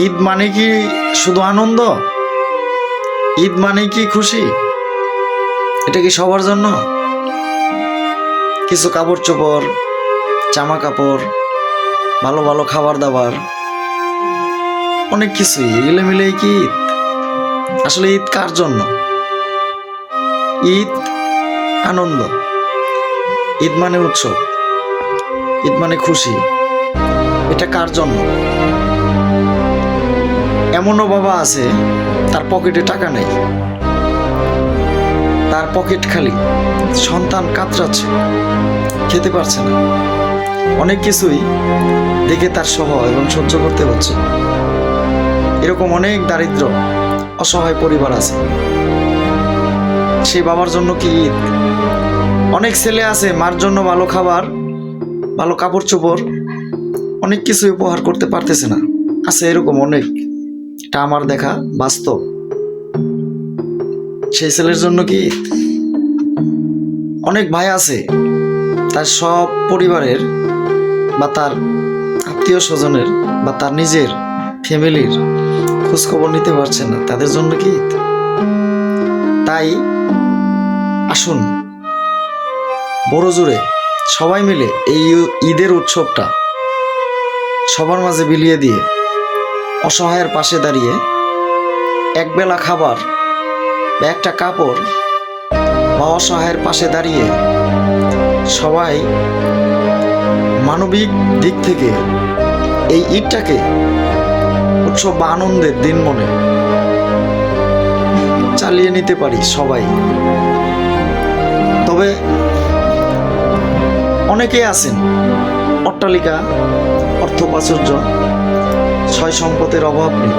ঈদ মানে কি শুধু আনন্দ? ঈদ মানে কি খুশি? এটা কি সবার জন্য? কিছু কাপড় চোপড়, জামা কাপড়, ভালো ভালো খাবার দাবার, অনেক কিছুই, এগুলো মিলে কি ঈদ? আসলে ঈদ কার জন্য? ঈদ আনন্দ, ঈদ মানে উৎসব, ঈদ মানে খুশি। এটা কার জন্য? এমনও বাবা আছে তার পকেটে টাকা নেই, তার পকেট খালি, সন্তান কাতরাচ্ছে, খেতে পারছে না, অনেক কিছুই দেখে তার সহ এবং সহ্য করতে হচ্ছে। এরকম অনেক দারিদ্র অসহায় পরিবার আছে, সেই বাবার জন্য কি ঈদ? অনেক ছেলে আছে মার জন্য ভালো খাবার, ভালো কাপড় চোপড়, অনেক কিছু উপহার করতে পারতেছে না, আছে এরকম অনেক। এটা আমার দেখা বাস্তব। সেই ছেলের জন্য কি? অনেক ভাই আছে তার সব পরিবারের বা তার আত্মীয় স্বজনের বা তার নিজের ফ্যামিলির খোঁজখবর নিতে পারছে না, তাদের জন্য কি? তাই আসুন বড় জোরে সবাই মিলে এই ঈদের উৎসবটা সবার মাঝে বিলিয়ে দিয়ে অসহায়ের পাশে দাঁড়িয়ে একবেলা খাবার বা একটা কাপড় বা অসহায়ের পাশে দাঁড়িয়ে সবাই মানবিক দিক থেকে এই ঈদটাকে উৎসব বা আনন্দের দিন মনে চালিয়ে নিতে পারি সবাই। তবে অনেকেই আছেন অট্টালিকা, অর্থ প্রাচুর্য, ছয় সম্পদের অভাব নেই,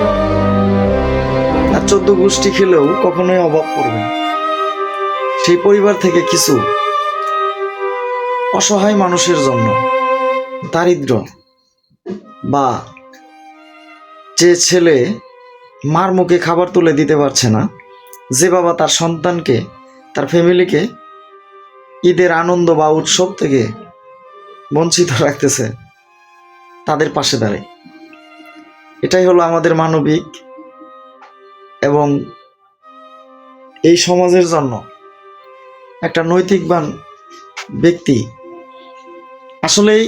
আর 14 গোষ্ঠী খেলেও কখনোই অভাব পড়বে না। সেই পরিবার থেকে কিছু অসহায় মানুষের জন্য, দারিদ্র বা যে ছেলে মার মুখে খাবার তুলে দিতে পারছে না, যে বাবা তার সন্তানকে, তার ফ্যামিলিকে ঈদের আনন্দ বা উৎসব থেকে বঞ্চিত রাখতেছে, তাদের পাশে দাঁড়ায়। এটাই হলো আমাদের মানবিক এবং এই সমাজের জন্য একটা নৈতিকবান ব্যক্তি। আসলেই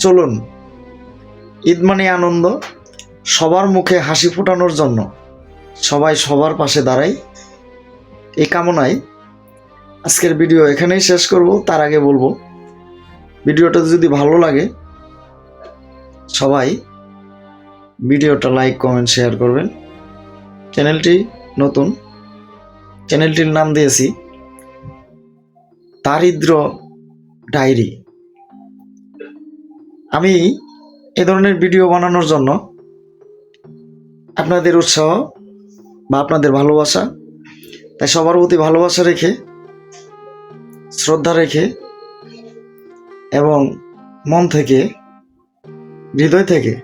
চলুন ঈদ মানে আনন্দ, সবার মুখে হাসি ফোটানোর জন্য সবাই সবার পাশে দাঁড়াই, এই কামনায় আজকের ভিডিও এখানেই শেষ করব। তার আগে বলবো, ভিডিওটা যদি ভালো লাগে সবাই ভিডিওটা লাইক কমেন্ট শেয়ার করবেন। চ্যানেলটি নতুন, চ্যানেলটির নাম দিয়েছি দারিদ্র ডায়েরি। আমি এ ধরনের ভিডিও বানানোর জন্য আপনাদের উৎসাহ বা আপনাদের ভালোবাসা, তাই সবার প্রতি ভালোবাসা রেখে, শ্রদ্ধা রেখে এবং মন থেকে, হৃদয় থেকে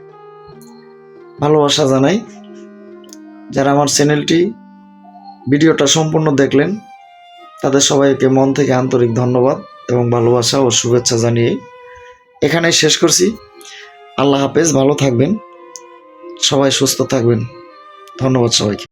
ভালোবাসা জানাই। যারা আমার চ্যানেলটি ভিডিওটা সম্পূর্ণ দেখলেন তাদের সবাইকে মন থেকে আন্তরিক ধন্যবাদ এবং ভালোবাসা ও শুভেচ্ছা জানিয়ে এখানেই শেষ করছি। আল্লাহ হাফেজ, ভালো থাকবেন, সবাই সুস্থ থাকবেন। ধন্যবাদ সবাইকে।